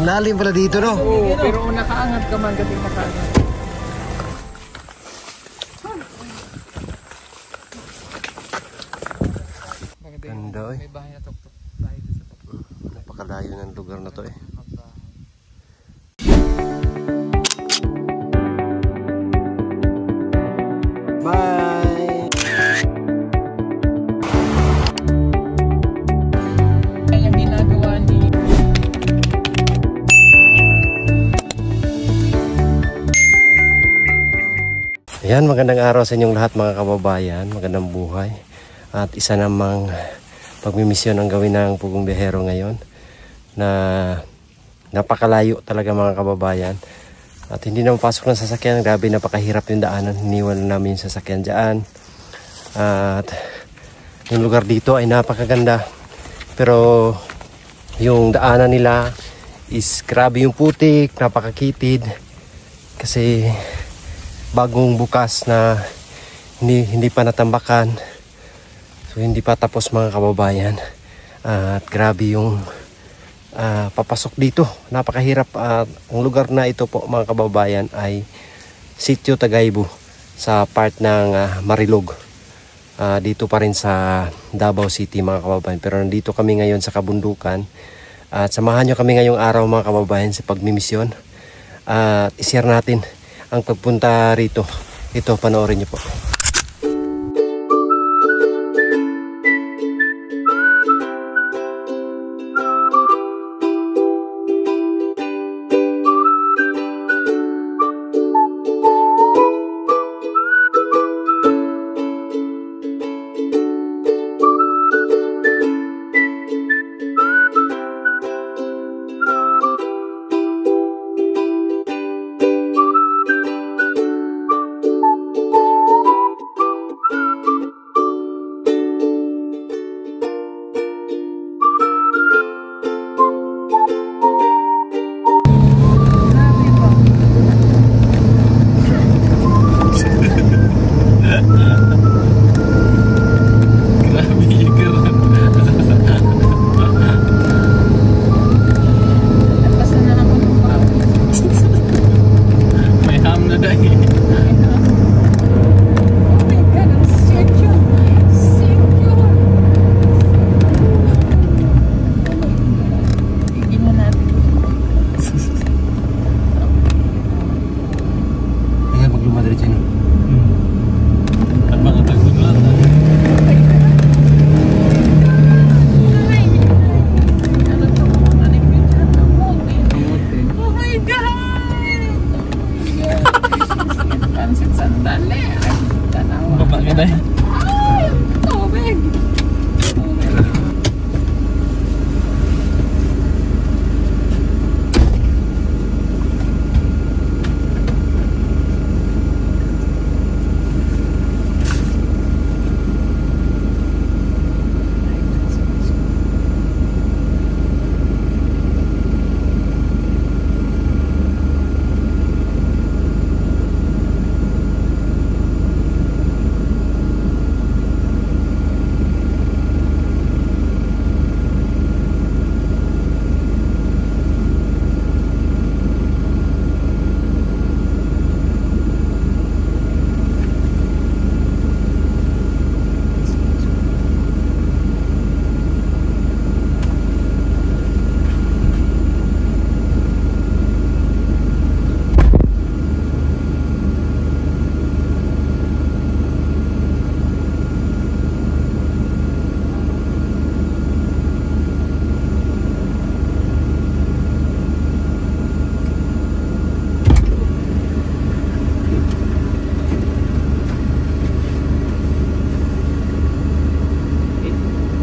Ang lalim pala dito, no? Oo, pero nakaangat ka man kasi nakaangat. Ganda eh. May bahay na tok-tok. Napakalayo ng lugar na to eh. Bye! Yung ginagawa ni... Ayan, magandang araw sa inyong lahat mga kababayan. Magandang buhay. At isa namang pagmimisyon ang gawin ng Pugong Biyahero ngayon na napakalayo talaga mga kababayan. At hindi na mapasok ng sasakyan. Grabe, napakahirap yung daanan. Iniwan namin yung sasakyan dyan. At yung lugar dito ay napakaganda. Pero yung daanan nila is grabe yung putik, napakakitid. Kasi bagong bukas na hindi pa natambakan. So hindi pa tapos mga kababayan. At grabe yung papasok dito. Napakahirap. Ang lugar na ito po mga kababayan ay Sitio Tagaybo sa part ng Marilog. Dito pa rin sa Davao City mga kababayan. Pero nandito kami ngayon sa kabundukan. At samahan nyo kami ngayong araw mga kababayan sa pagmimisyon. At i-share natin ang pagpunta rito. Ito, panoorin nyo po.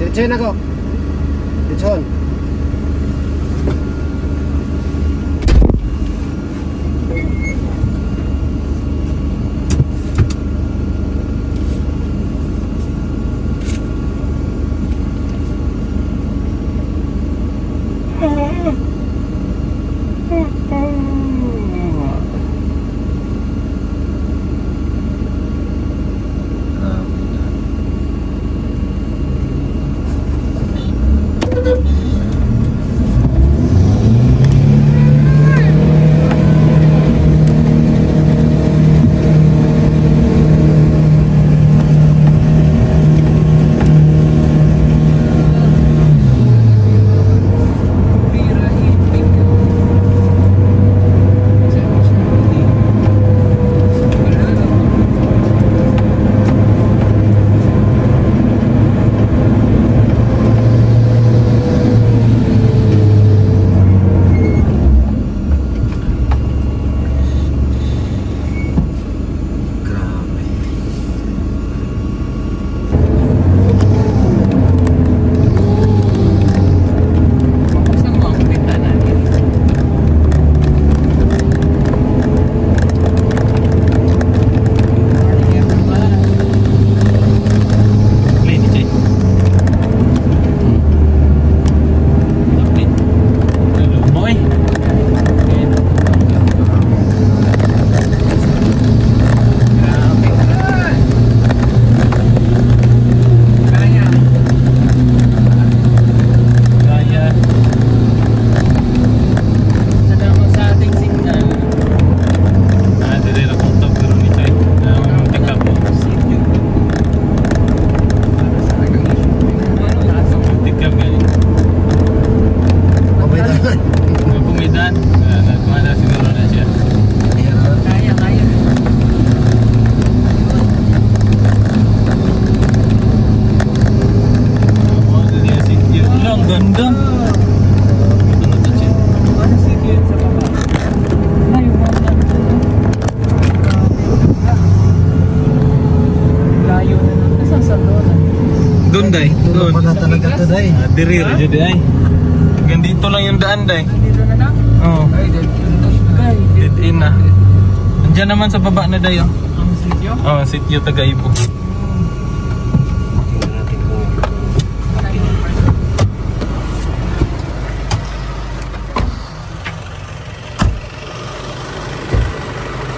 Diretsuhin ako. Diretsuhin. day. Diri ra jud ay. Gandito lang yung daan day. Dito na lang. Oo. Ay, Dead end na. Andiyan naman sa baba na day oh. Ang sityo. Oh, sitio Tagaibo. Tingnan natin kung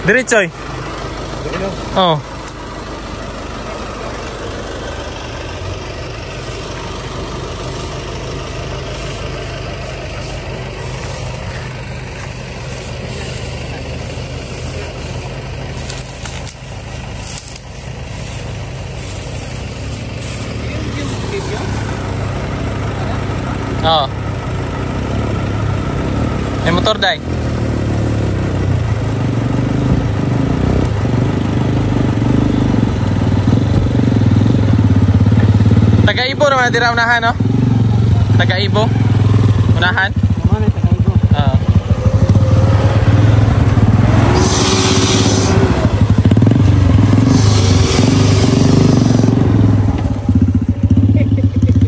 Diretsoy. Oh. Oh. May motor day. Tagaibo naman dira unahan no? Tagaibo. Unahan? Ano na tayo? Oo.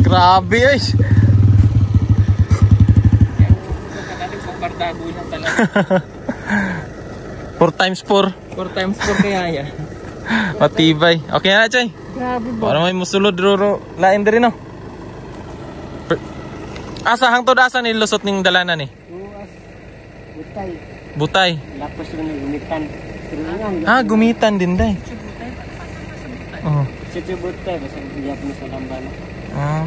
Grabe ay. Bardago na talaga. 4x4. 4x4 kaya yan. Matibay. Okay na, Chay. Grabe ba? Para may musulod ruro. Lain diri no. Asa hangtod asa ni lusot ning dalanan ni? Butay. Butay. Lapos rin ng gumitan. Ah, gumitan din day. Oh. Sityo butay. Basta hiyap mo sa lamban.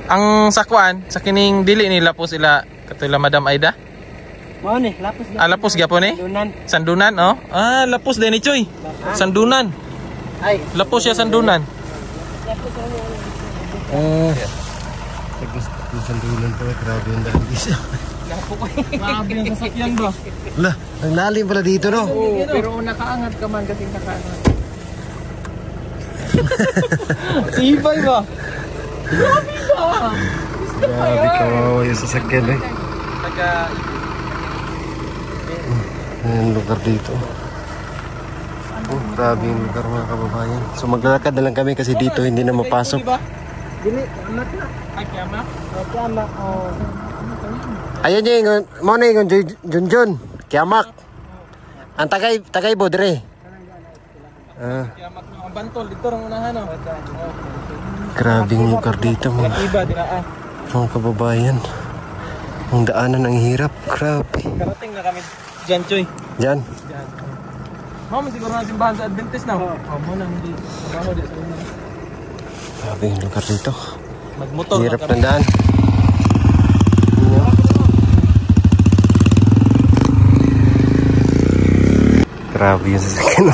Ang sakwan, sa kining dili nila po sila katula Madam Aida. Mao ni, lapos na. Ah, lapos gyapon ni? Dunan. Sandunan, oh. Ah, lapos din ni Choy. Sandunan. Ay. Lapos siya sandunan. sandulan pa. Grabe yung daan isa. Grabe yung sasakyan ba? Lah, ang lalim pala dito no. Oo, pero nakaangat ka man kasi nakaangat. Ibay ba? Grabe kawawa yung sasakyan eh. Taga Yung lugar dito. Oh, grabe yung lugar mga kababayan. So maglalakad na lang kami kasi dito hindi na mapasok. Dili, amat na. Ay, kama? Tama. Oh. Ayan yung, mo na yung Junjun. Kiamak. Ang tagay bo dire. Kiamak na ang bantol dito rang unahan no. Grabing lugar dito mga, Iba dinaa. mga kababayan. Ang daanan ang hirap. Grabe. Karating na kami diyan, Choy. Diyan. Diyan. Mama siguro na simbahan sa Adventist na. Oh, mo nang hindi trabaho di sa una. Grabe yung lugar dito. Magmotor Hirap na kami. ng daan. Grabe yung sasakyan.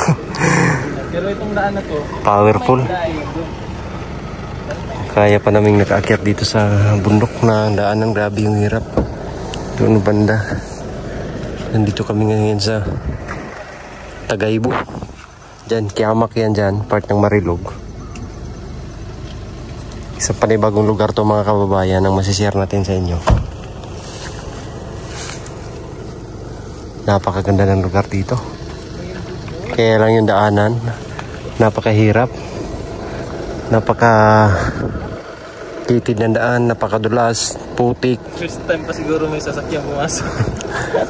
Pero itong daan na to, Powerful. Kaya pa naming nakaakyat dito sa bundok na daanan. Grabe yung hirap. Doon banda. Nandito kami ngayon sa Tagaibo. Diyan, Kiamak yan dyan. Part ng Marilog. Isang panibagong lugar to mga kababayan ang masishare natin sa inyo. Napakaganda ng lugar dito. Kaya lang yung daanan. Napakahirap. Napakatitid ng daan. Napakadulas. Putik. first time pa siguro may sasakyan pumasok.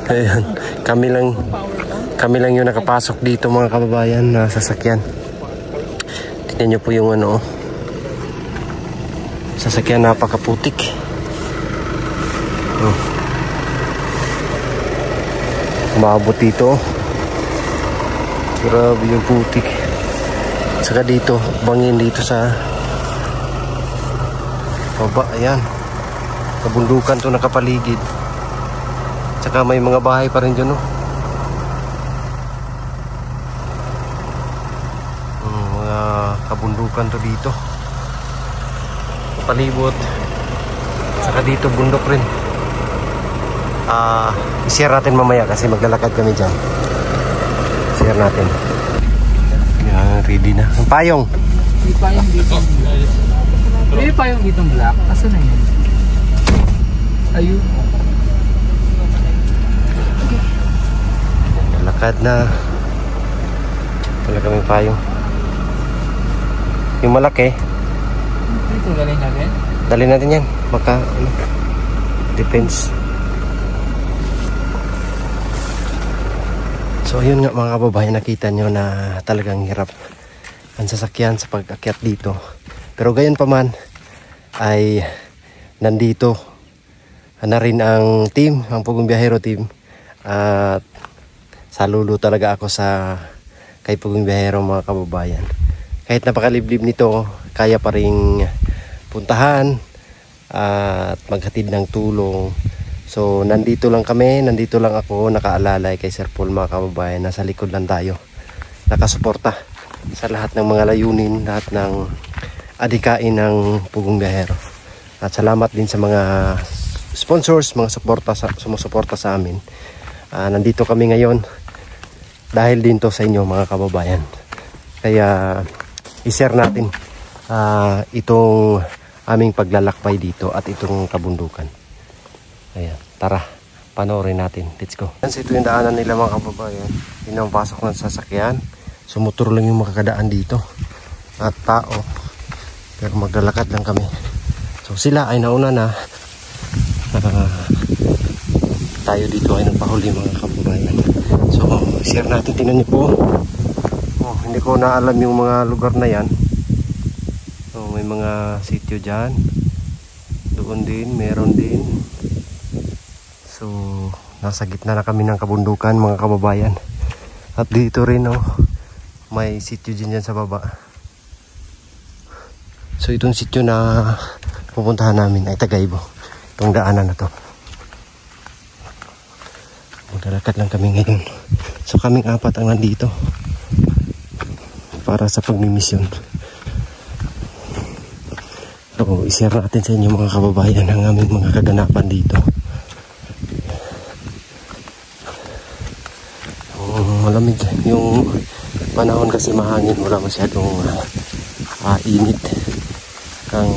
Ayan. Kami lang yung nakapasok dito mga kababayan na sasakyan. Tignan nyo po yung ano. Sasakyan napakaputik. Oh. Umabot dito. Grabe yung putik. Saka dito, bangin dito sa baba. Ayan. Kabundukan to nakapaligid. Saka may mga bahay pa rin dyan, no? Mga kabundukan to dito. Palibot. Saka dito bundok rin. I-share natin mamaya kasi maglalakad kami dyan. Share natin. Yan, ready na. Ang payong. May payong dito. May payong dito black. Asa na yan? Ayun. Lakad na. Talaga may payong. Yung malaki. Dito galing natin. Dali natin yan. depends. So ayun nga mga kababayan, nakita nyo na talagang hirap ang sasakyan sa pag-akyat dito. Pero gayon pa man ay nandito na rin ang team, ang Pugong Biyahero team. At saludo talaga ako sa kay Pugong Biyahero mga kababayan. Kahit napakaliblib nito, kaya pa rin puntahan at maghatid ng tulong. So nandito lang kami, nandito lang ako nakaalalay kay Sir Paul mga kababayan. Nasa likod lang tayo, nakasuporta sa lahat ng mga layunin, lahat ng adikain ng Pugong Biyahero. At salamat din sa mga sponsors, mga sumusuporta sa amin. Nandito kami ngayon dahil din to sa inyo mga kababayan. Kaya i-share natin itong aming paglalakbay dito at itong kabundukan. Ayan, tara, panoorin natin. Let's go. Ito yung daanan nila mga kababayan. Pinapasok ng sasakyan. Sumutur lang yung makakadaan dito. At tao. Pero maglalakad lang kami. So sila ay nauna na. Tayo dito ay nagpahuli mga kababayan. So share natin. Tingnan niyo po. Hindi ko na alam yung mga lugar na yan. So may mga sityo dyan. Doon din, meron din. So, nasa gitna na kami ng kabundukan mga kababayan. At dito rin may sityo dyan sa baba. So, itong sityo na pupuntahan namin ay Tagaybo. Itong daanan na to. Maglalakad lang kami ngayon. So, kaming apat ang nandito para sa pagmimisyon. So, i-share natin sa inyo mga kababayan ang aming mga kaganapan dito. Malamig yung panahon kasi mahangin, wala masyadong init kang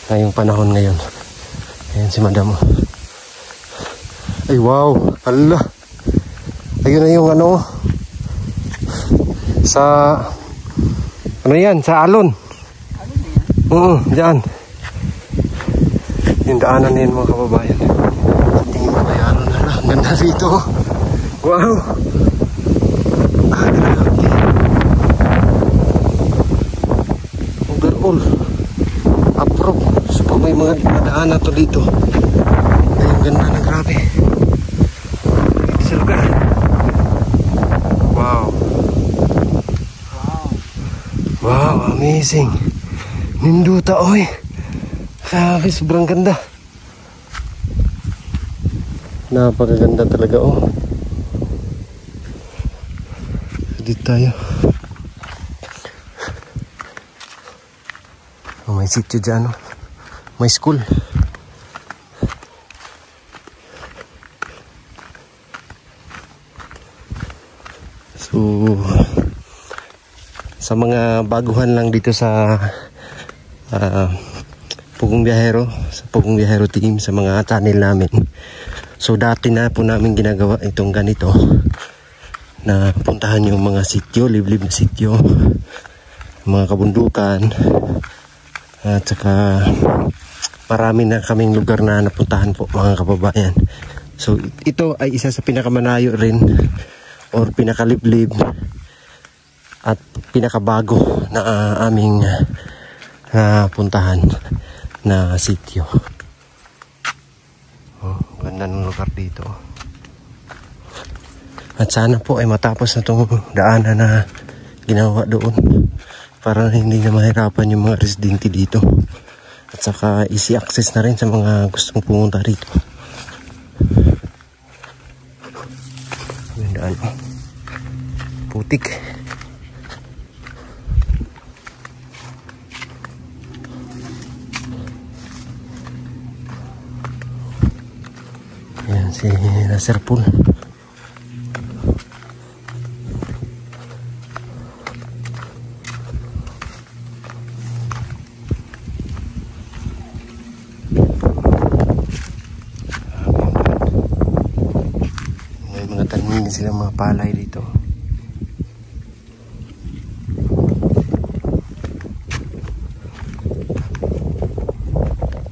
ngayong panahon ngayon. Ayan si madam. Ay wow, hala, ayun na yung sa yan, sa alon. Dyan yung daanan na yun mga kababayan. Tingin mo kay alon na lang. Ganda rito. Wow. Grabe. Overall approve. So pag may mga daanan to dito ay yung ganda na grabe dito sa lugar. Wow. Wow, amazing. Ninduta oy. Grabe, sobrang ganda. Napakaganda talaga dito tayo. May sityo dyan may school. So sa mga baguhan lang dito sa Pugong Biyahero, sa Pugong Biyahero team, sa mga channel namin. So dati na po namin ginagawa itong ganito, na puntahan yung mga sityo, liblib na sityo, mga kabundukan, at saka marami na kaming lugar na napuntahan po mga kababayan. So ito ay isa sa pinakamanayo rin or pinakaliblib at pinakabago na aming puntahan na sityo. Ganda ng lugar dito. At sana po ay matapos na itong daanan na ginawa doon para hindi na mahirapan yung mga residente dito. At saka easy access na rin sa mga gustong pumunta rito. Yung daan putik. Ayan si Sir Paul. May mga tanim sila, mga palay dito.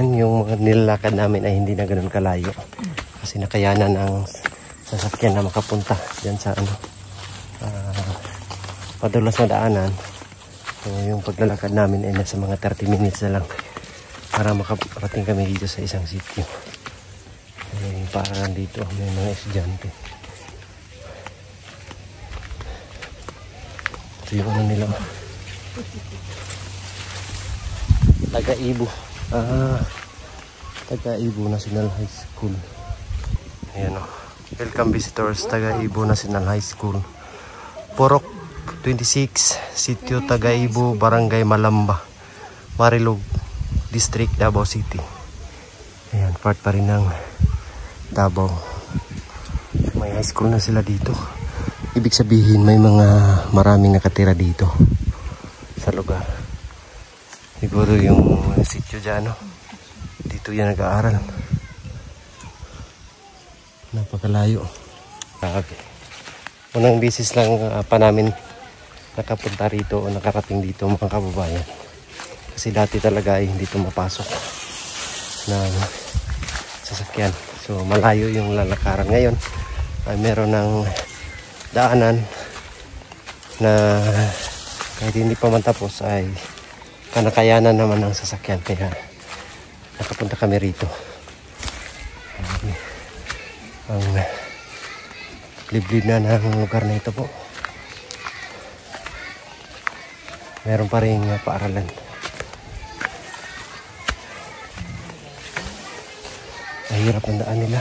Yung mga nilalakad namin ay hindi na ganun kalayo. Kasi nakayanan ang sasakyan na makapunta dyan sa padulas na daanan. So, yung paglalakad namin ay nasa mga 30 minutes na lang para makarating kami dito sa isang sitio. Parang dito may mga estudyante. Ito yung ano nila. Taga-Ibo. Taga-Ibo National High School. Ayan o. Welcome visitors, Taga-Ibo National High School. Purok 26, Sitio Taga-Ibo, Barangay Malamba, Marilog District, Davao City. Ayan, part pa rin ng Davao. May high school na sila dito. Ibig sabihin may mga maraming nakatira dito sa lugar. Siguro yung sitio dyan, no? Dito yan nag-aaral. Napakalayo. Okay. Unang bisis lang pa namin nakapunta rito o nakarating dito mga kababayan. Kasi dati talaga ay hindi ito mapasok ng sasakyan. So malayo yung lalakaran. Ngayon ay meron ng daanan na kahit hindi pa man tapos ay kanakayanan naman ng sasakyan. Kaya nakapunta kami rito. Ang liblib na ng lugar na ito po. Meron pa rin paaralan. Mahirap ang daan nila.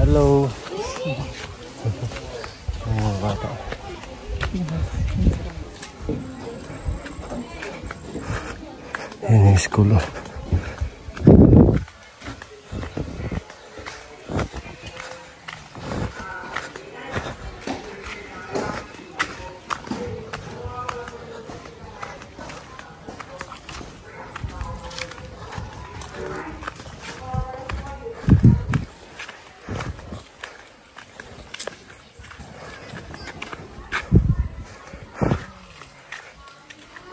Hello. Mga bata. Yan yung school.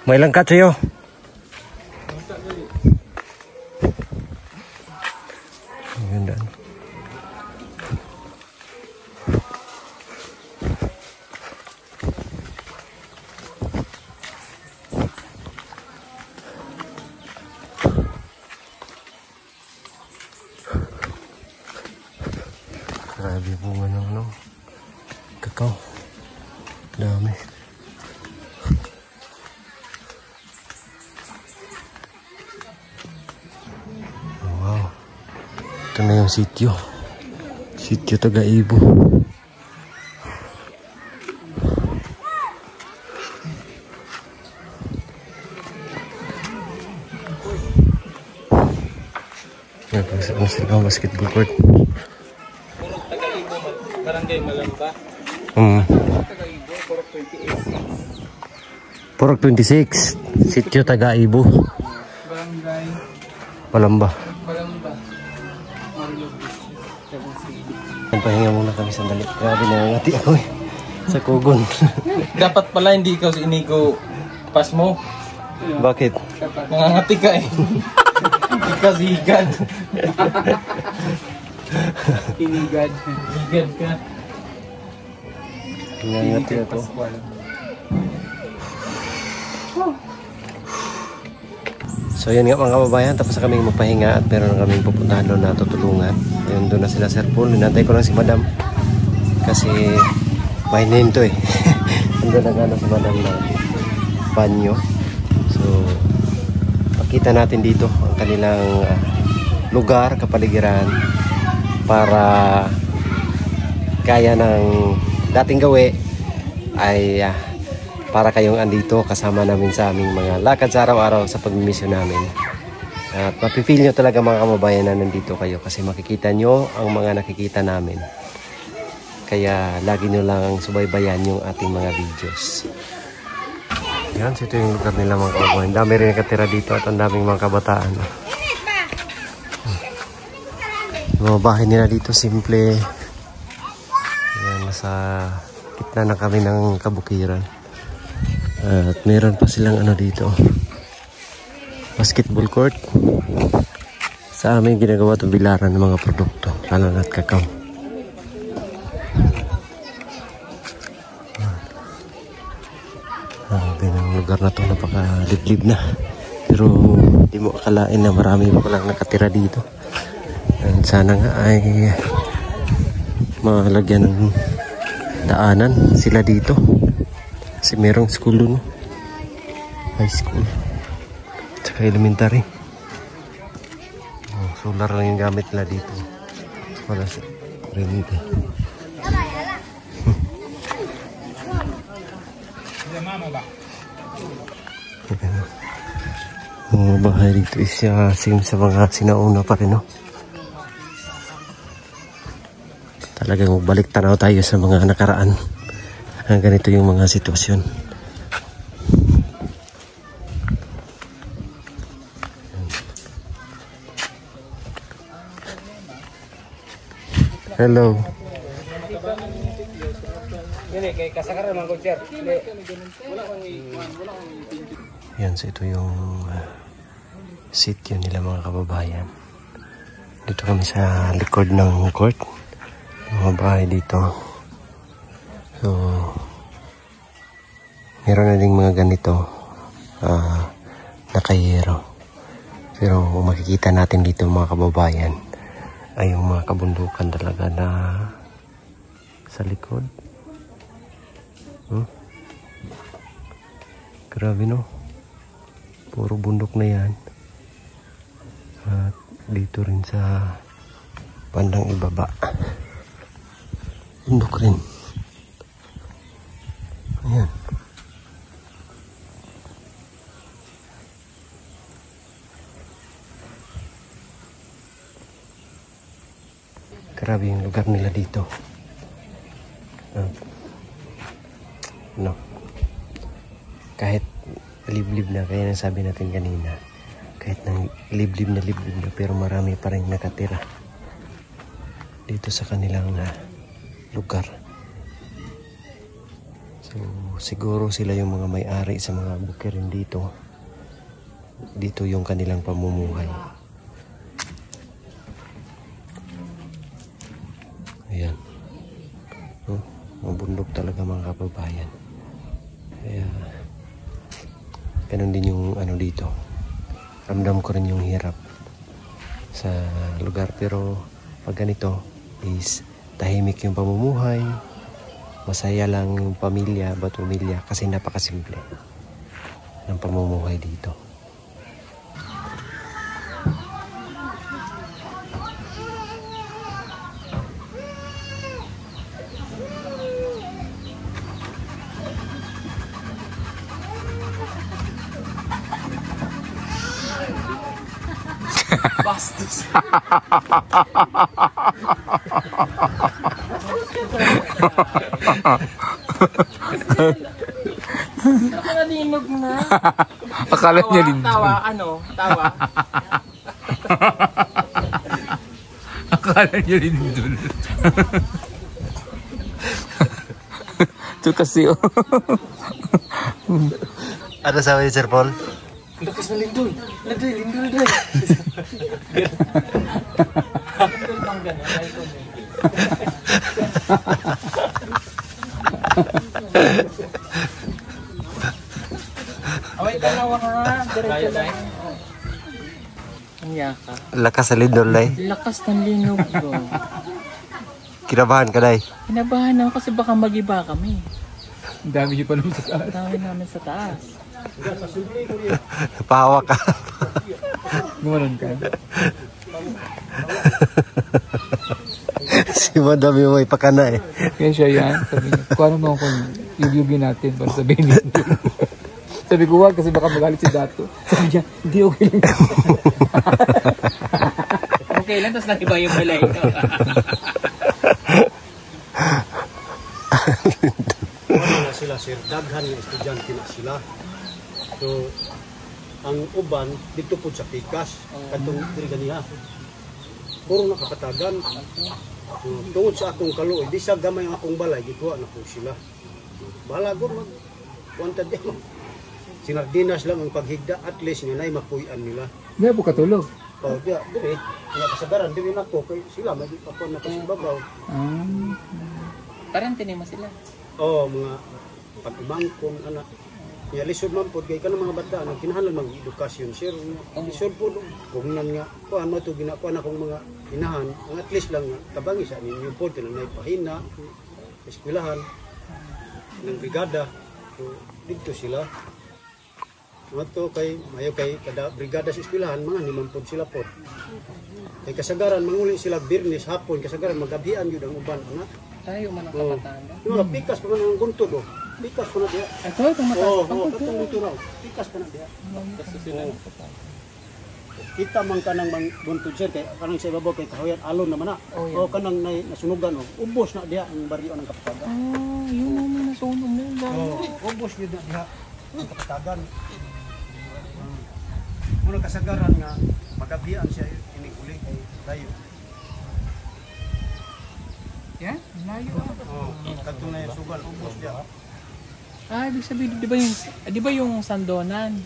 May langkat sa'yo. Ang ganda. Grabe bunga ng ano, kakao. Dami. Ito na yung sitio. Sitio Taga-Ibo. Yan, pag-saan sila basketball court. Purok Taga-Ibo, Barangay Malamba. Taga-Ibo, Purok 26. Purok 26. Sitio Taga-Ibo. Barangay Malamba. Malamba. Pahinga muna kami sandali. Grabe na ngati ako eh. Sa kugon. Dapat pala hindi ikaw si Inigo pas mo. Bakit? Nangangati ka eh. Ikaw si Higad. Hinigad. Higad ka. Ngangati ako. So yun nga mga kababayan, tapos na kaming magpahinga at meron na kaming pupuntahan doon na tutulungan. Ayun, doon na sila Sir Paul. Ninantay ko lang si Madam kasi mahinin to eh. Doon na gano'n si Madam na banyo. So pakita natin dito ang kanilang lugar, kapaligiran para kaya ng dating gawi ay para kayong andito kasama namin sa aming mga lakad sa araw-araw sa pagmimisyon namin. At mapipil nyo talaga mga kababayan na nandito kayo kasi makikita nyo ang mga nakikita namin. Kaya lagi nyo lang subaybayan yung ating mga videos. Yan, ito yung lugar nila mga kababayan. Dami rin nakatira dito at ang daming mga kabataan. Yung mga bahay nila dito simple. Yan, nasa gitna na kami ng kabukiran. At meron pa silang ano dito, basketball court. Sa amin ginagawa itong bilaran ng mga produkto, lalo na't kakao. Ang lugar na ito napakaliblib na. Pero di mo akalain na marami pa palang nakatira dito. And sana nga ay malagyan ng daanan sila dito. Kasi merong school dun. High school. Tsaka elementary. Solar lang yung gamit nila dito. Wala sa rinite. Mga bahay dito is same sa mga sinauna pa rin, no? Talagang balik tanaw tayo sa mga nakaraan. Ganito yung mga sitwasyon. Hello. Yan, so ito yung sityo nila mga kababayan. Dito kami sa likod ng court. Mga bahay dito. So, meron na ding mga ganito nakayero. Pero makikita natin dito mga kababayan ay yung mga kabundukan talaga na sa likod. Grabe, no? Puro bundok na yan. At dito rin sa bandang ibaba, bundok rin. Ayan. Grabe yung lugar nila dito. No. Kahit liblib na, kaya nasabi natin kanina, kahit nang liblib na pero marami pa rin nakatira dito sa kanilang lugar. So siguro sila yung mga may-ari sa mga bukirin dito. Dito yung kanilang pamumuhay. Ayan. Mabundok talaga mga kababayan. Kaya ganun din yung ano dito. Ramdam ko rin yung hirap sa lugar, pero pag ganito is tahimik yung pamumuhay, masaya lang yung pamilya, kasi napakasimple ng pamumuhay dito. Bastos. Nakalinog na. Akala niya lindol. Tawa. Akala niya lindol. Ito kasi oh. Ano sabi ni Sir Paul? Lakas na lindol. Lindol. Away ka na wala. Diretso lang. Ang yaka. Lakas sa lindol, Day. Lakas ng linog ko. Kinabahan ka, Day? Kinabahan ako kasi baka mag-iba kami. Ang dami niyo pa naman sa taas. Ang dami namin sa taas. Pahawa ka. Gumanon ka. Si Madam yung may pakana eh. Kaya siya yan. Sabi niya, kung ano mo kung yugyugin natin para sabihin nito. Sabi ko wag kasi baka magalit si Dato. Sabi niya, hindi okay lang. Okay lang, tapos nakiba yung balay. Ano na sila, sir? Daghan ng estudyante na sila. So, ang uban, dito po sa Pikas, katong diri ganiha. Puro nakapatagan. So, tungod sa akong kaluoy, di sa gamay ang akong balay, gikuha na ko sila. Bahala ko mag wanted din. Sinardinas lang ang paghigda, at least nga na'y mapuyan nila. Hindi po katulog. O, diya, dire, nga kasagaran, dire na ko, kay sila, may di pa po na kasibabaw. Parang tinima sila. Oo, mga pag-umangkong, anak. Kaya lisod man po, kaya ka ng mga bata, ang kinahalan mga edukasyon, sir. Lisod po, kung nan nga, kuhan mo ito, ginakuha na kong mga inahan, ang at least lang, tabangi sa ninyo po, tinanay pahina, eskwelahan, ng brigada. So, dito sila. Ito kay, mayo kay kada brigada sa eskwelahan, mga 50 sila po. Kay kasagaran, manguli sila birnis, hapon, kasagaran, magabihan yun ang uban, anak. Tayo man ang kapatanda. Yung mga pikas pa man ang guntod, oh. Pikas pa na diya. Ito, itong mata. Oo, katong ito raw. Pikas pa na diya. Kita man ka ng buntod, sir, kay kanang sa ibabaw, kay kahoyan, alon naman na. O kanang nasunugan, oh. Ubos na diya ang baryo ng kapatagan. Yun naman nasunog nila. Ubos yun na diya ang kapatagan. Muna kasagaran nga, magabihan siya iniguli kay layo. Yan, layo. Oo, katong na yung sugal, ubos diya. Ibig sabihin, di ba yung sandonan?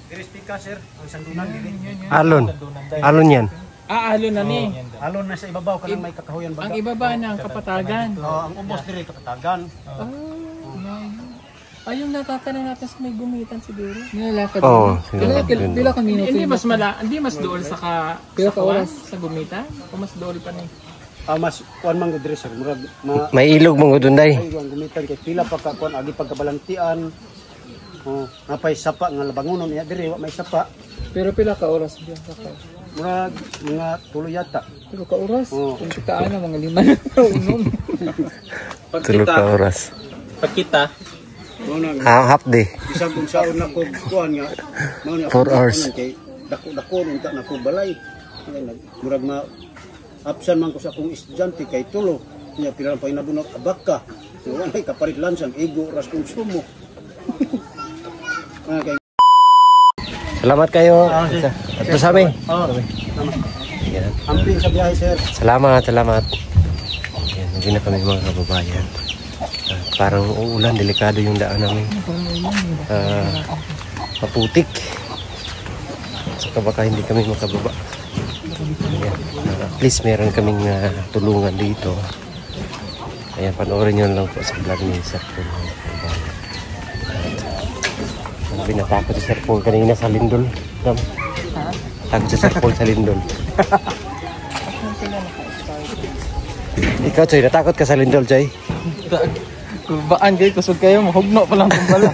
Diris pikas, sir, ang sandunan dili. Alon. Alon yan. Alon na ni. Alon na sa ibabaw, kanang may kakahuyan baga. Ang ibaba ng kapatagan. Ang ubos diri kapatagan. Yung natatanong natin sa may gumitan siguro. Nilalakad. Oo. Pila ka minuto. Hindi mas dool sa Pila ka oras? sa gumitan? O mas dool pa ni? Mas kuan man gud diri, sir. Murag May ilog mong udunday. ay ang gumitan kay pila pa ka kuan agi pagkabalantian. Napay sapa nga labangonon niya diri wa may sapa. Pero pila ka oras diyan sakay? Murag mga tulo yata. Pila ka oras? Oo. Kung kitaan na mga 5 na unom. Tulog ka oras. Pagkita, Half day. Isang kung saon na ko kuan nga mga 4 hours. kay dako unta na ko balay. Murag ma absan man ko sa akong estudyante kay tulo. Nya pila pa inabunot abaka. So wala kaparit lansang ego ras konsumo. Salamat kayo. Ito sa amin. Yan. Amping sa biyahe, sir. Salamat. Yan, hindi na kami mga kababayan. Parang uulan, delikado yung daan namin. Maputik. Saka baka hindi kami makababa. Yan. At least meron kaming tulungan dito. Ayan, panoorin nyo lang po sa vlog ni Sir Paul. Binatakot si Sir Paul kanina sa Lindol. Takot si Sir Paul sa Lindol. Ikaw, Choy, natakot ka sa Lindol, Choy? baan kayo, kusog kayo, mahugno pa lang kung pala.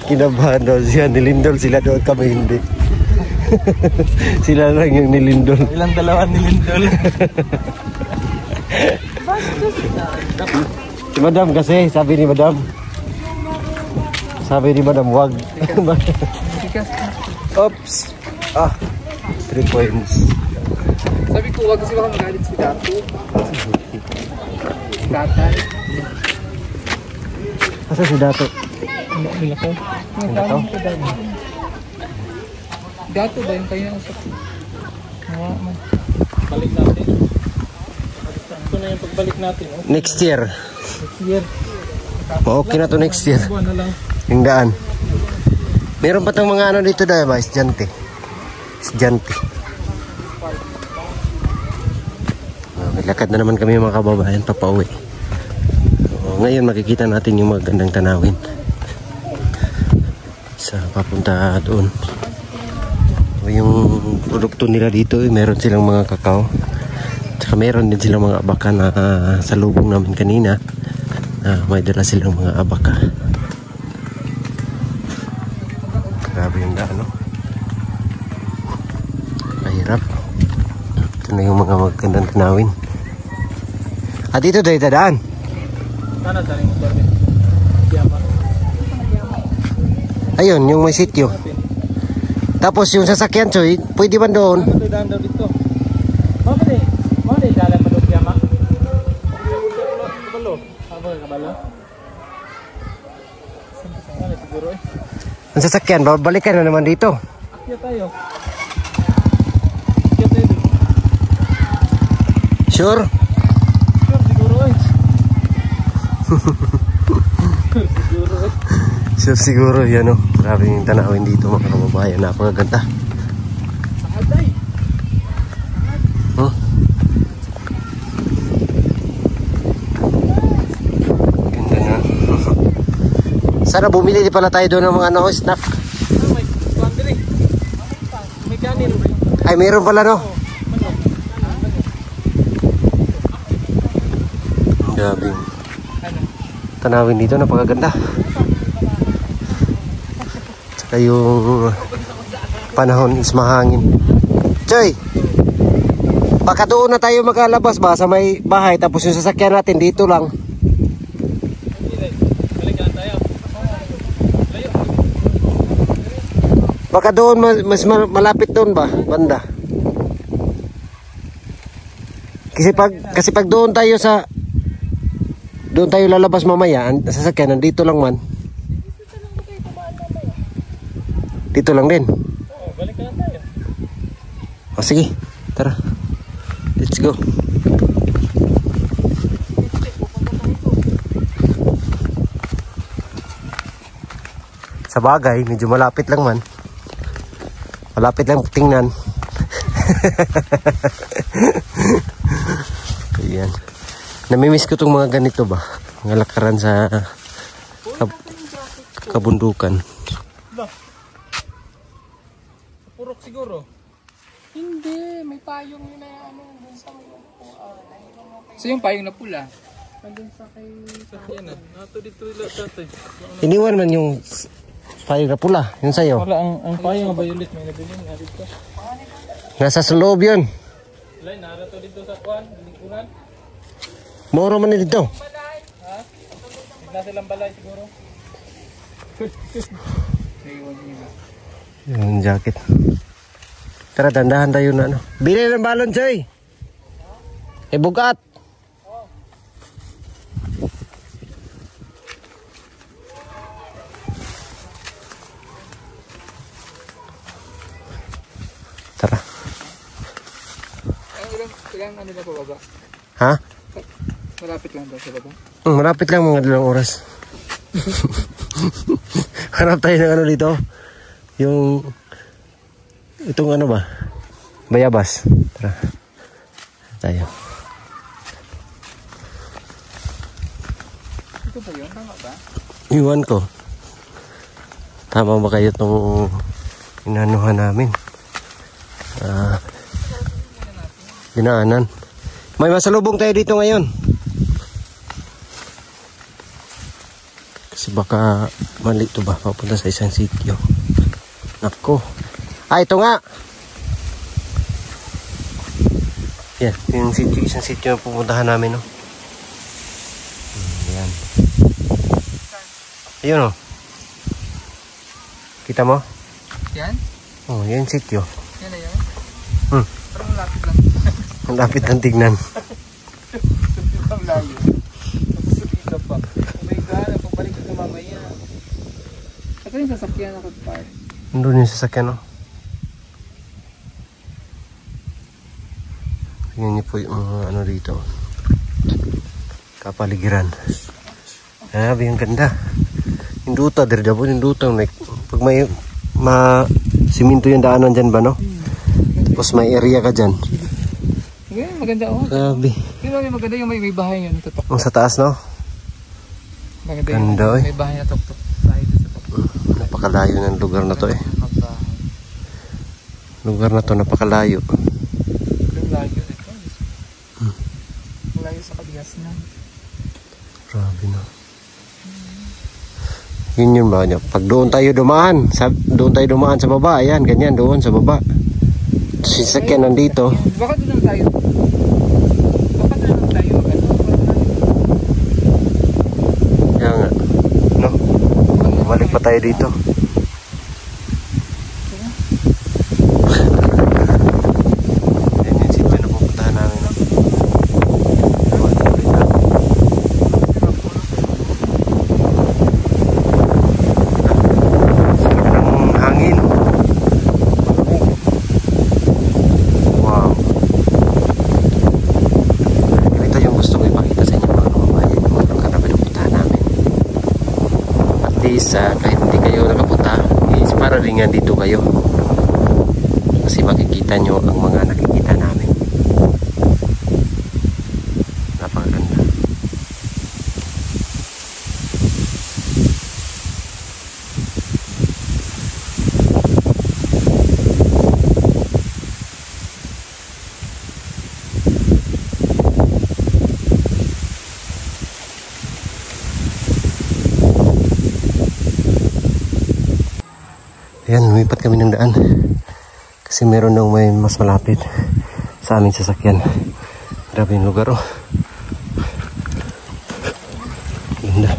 Kinabahan daw siya, nilindol sila doon, kami hindi. Sila lang yung nilindol. Ilang dalawa nilindol. Si Madam kasi, sabi ni Madam. Sabi ni Madam, wag. Oops. 3 points. Sabi ko, wag kasi baka magalit si Dato. Tatay. Asa si Dato? Nila ko. Dato ba yung kayo usap? Balik natin. Ito na yung pagbalik natin. Oh. Next year. Year. Okay na to next year. Buwan na lang. Yung daan. Meron pa tong mga ano dito dahil ba? Estudyante. Estudyante. Lakad na naman kami mga kababayan papauwi. Ngayon makikita natin yung magandang tanawin. Sa papunta doon. Yung produkto nila dito, meron silang mga kakao. Tsaka meron din silang mga abaka na sa lubong namin kanina. May dala silang mga abaka. Grabe yung daan, no? Mahirap. Ito na yung mga magandang tanawin. At dito tayo dadaan. Sana tayo mo barbe. Yama. Ayun, yung may sityo. Tapos yung sasakyan, Choy, pwede ba doon? Ano tayo daan daw dito? Mama day dalan madog yama. Kabalo. Kabalo. Ano siguro eh. Ang sasakyan, babalikan na naman dito. Akyat tayo. Akyat tayo. Sure? Sure siguro eh. Sure siguro yan o. Grabe yung tanawin dito mga kababayan. Napakaganda. Aday. Huh? Ganda na. Sana bumili pala tayo doon ng mga ano, snack. May kuwan din eh. May kanin. Ay, mayroon pala no. Grabe. Tanawin dito, napakaganda. Tsaka yung panahon is mahangin. Choy! Baka doon na tayo makalabas ba sa may bahay, tapos yung sasakyan natin dito lang. Baka doon mas malapit doon ba, banda? Kasi pag doon tayo lalabas mamaya, ang sasakyan nandito lang man. Dito lang din. Balik ka lang tayo. O sige, tara. Let's go. Sa bagay, medyo malapit lang man. Malapit lang tingnan. Ayan. Namimiss ko itong mga ganito ba? Mga lakaran sa kabundukan. Purok siguro. Hindi, may payong yun na ano. So yung payong na pula. Yan na. Nato dito ila tatay. Iniwan man yung payong na pula. Yun sa'yo. Wala ang payo nga violet may nabili na dito. Nasa sa loob yun. Wala narato dito sa kuan, lingkungan. Moro man dito. Na silang balay siguro. Yung jacket. Tara, dandahan tayo na ano. Bili ng balon, Choy. Bugat. Tara. Ilang ano na po baba? Ha? Malapit lang daw sa baba. Malapit lang mga 2 oras. Hanap tayo ng ano dito. Yung itong ano ba? Bayabas. Tara. Tayo. Ito ba yun? Tama ba? Iwan ko. Tama ba kayo itong inanuhan namin? Dinaanan. May masalubong tayo dito ngayon. Kasi baka mali ito ba? Papunta sa isang sityo. Nako. Ito nga. Yan. Yung sityo, isang sityo na pupuntahan namin. No? Yan. Ayun o. Kita mo? Yan? Oh, yan sityo. Yan na yan? Parang malapit lang. Ang lapit ng tignan. Ang layo. Tapos sabihin ka pa. Oh my God, pagbalik ka mamaya. Ito yung sasakyan ako pa. Nandun yung sasakyan, no? Tingnan niyo po yung ano dito. Kapaligiran. Grabe, ang ganda. Induta, dirda po, induta. Pag may siminto yung daanan dyan ba, no? Tapos may area ka dyan. Okay, maganda oh. Grabe. Di ba maganda yung may bahay yun, tutok. Ang sa taas, no? Maganda Ganda, yung eh. may bahay na tuktok. Bahay doon sa tuktok. Napakalayo ng lugar na to, eh. Magbahay. Lugar na to, napakalayo. Ang layo nito. Ang layo sa kabigas na. Grabe, no? Yun yun ba? Pag doon tayo dumaan, sa baba, ayan, ganyan, doon sa baba. Sasakyan nandito. Baka doon lang tayo. Baka doon lang tayo. Kaya nga. No? Balik pa tayo dito. Yan yung sityo na pupuntahan namin. No? Sarap ng hangin. Wow. least kahit hindi kayo nakapunta is para rin nga dito kayo kasi makikita nyo ang mga nakikita namin. Napakaganda. Ayan, lumipat kami ng daan kasi meron daw may mas malapit sa aming sasakyan. Grabe yung lugar, oh. Ganda.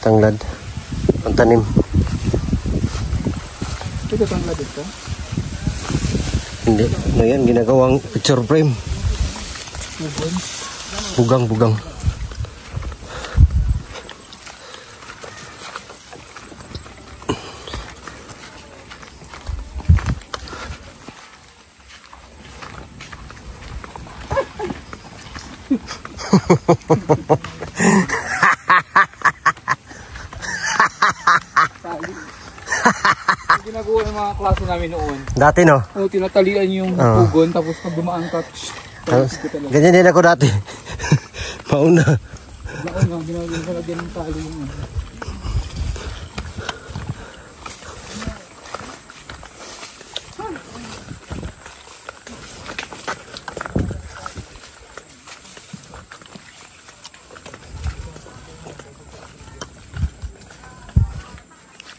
Tanglad. Ang tanim. Ito tanglad ito? Hindi. Ano yan? Ginagawang picture frame. Bugang. Ginagawa ng mga klase namin noon. Dati, no? Tinatalian yung pugon tapos pag dumaan ka, Ganyan din ako dati. Mauna. Ginagawa ko lagyan ng tali yung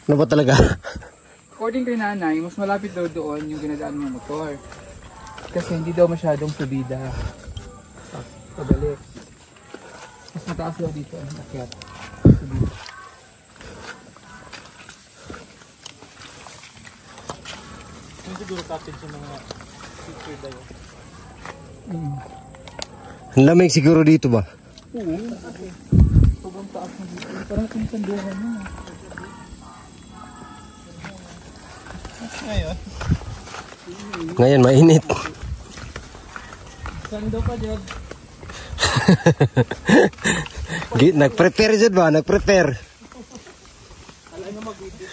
Ano ba talaga? According kay nanay, mas malapit daw doon yung ginadaan ng motor. Kasi hindi daw masyadong subida. Pabalik. Mas mataas daw dito ang akyat. Subida. Yung siguro kapit sa mga picture dayo. Ang lamig siguro dito ba? Oo. Sobrang taas na dito. Parang pinsanduhan mo. Ngayon mainit. Sando pa dyan. Nag-prepare dyan ba? Nag-prepare. Alay na mag-video.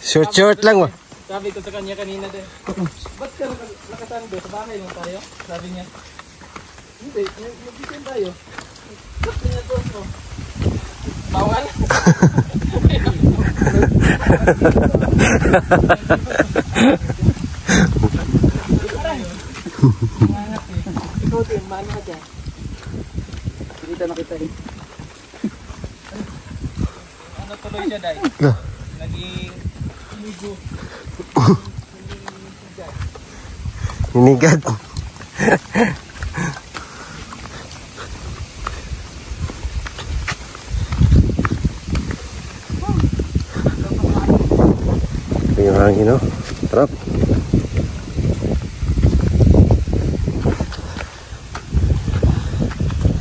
Short lang ba? Sabi ko sa kanya kanina din. Ba't ka nakasando? Sa bahay lang tayo? Sabi niya. Hindi, mag-video tayo. Ba't niya to? Bawal? Ikaw din, maano ka dyan? Kita na kita eh. Ano tuloy siya, Day? Naging inigo. Inigad. Ito yung hangin, no? Trap.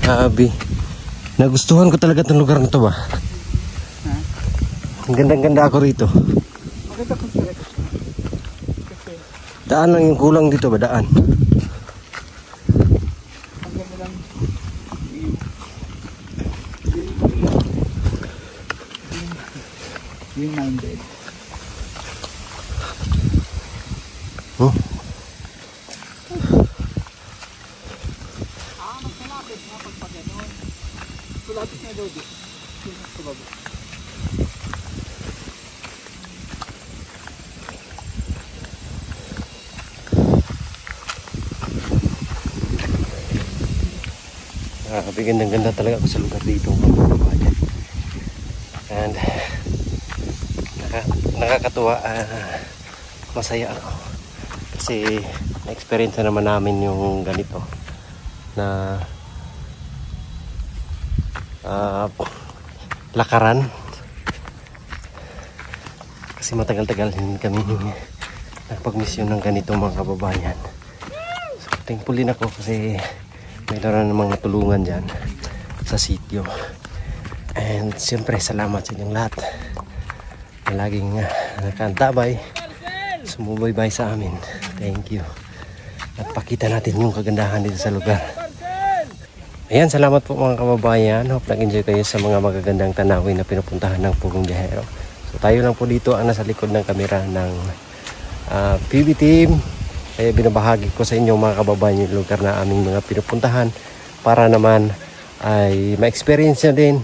Grabe. Nagustuhan ko talaga itong lugar na ito ba? Ang gandang-ganda ako rito. Makita ko siya. Daan lang yung kulang dito ba? Daan. Ang ganda lang. Being minded. Huh? Kulapit na daw dito. Sa baba. Gandang-ganda talaga ako sa lugar dito, mga kababayan. And nakakatuwa, masaya ako kasi na-experience na naman namin yung ganito na lakaran kasi matagal-tagal hindi kami nakapag-mission ng ganito, mga kababayan. So thankful din ako kasi mayroon namang natulungan dyan sa sitio. And siyempre salamat sa inyong lahat na laging nakaantabay, sumubaybay sa amin. Thank you. at pakita natin yung kagandahan dito sa lugar. Ayan, salamat po mga kababayan. Hope nag-enjoy kayo sa mga magagandang tanawin na pinupuntahan ng Pugong Biyahero. So tayo lang po dito ang nasa likod ng kamera ng PB team. Kaya binabahagi ko sa inyo mga kababayan yung lugar na aming mga pinupuntahan para naman ay ma-experience nyo din.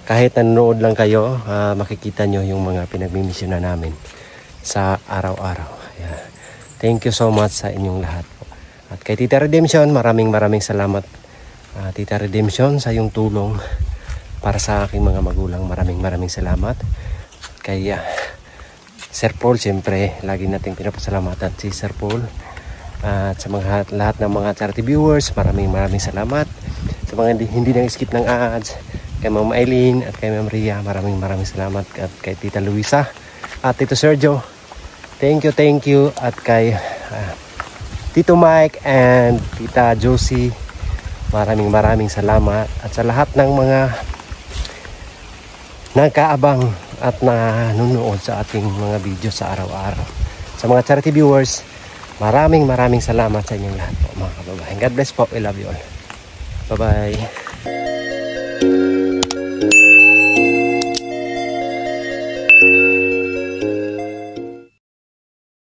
Kahit nanonood lang kayo, makikita nyo yung mga pinagmimisyon na namin sa araw-araw. Ayan. Thank you so much sa inyong lahat po. At kay Tita Redemption, maraming salamat Tita Redemption sa iyong tulong para sa aking mga magulang. Maraming salamat. Kay Sir Paul, siyempre lagi nating pinapasalamatan si Sir Paul. At sa mga lahat ng mga charity viewers, maraming salamat. Sa mga hindi nang-skip ng ads, kay Ma'am Eileen at kay Ma'am Ria, maraming salamat. At kay Tita Luisa at Tito Sergio, thank you. At kay Tito Mike and Tita Josie, maraming salamat. At sa lahat ng mga nagkaabang at nanonood sa ating mga video sa araw-araw, sa mga charity viewers, maraming salamat sa inyong lahat po mga kababayan. God bless po. I love you all. Bye-bye.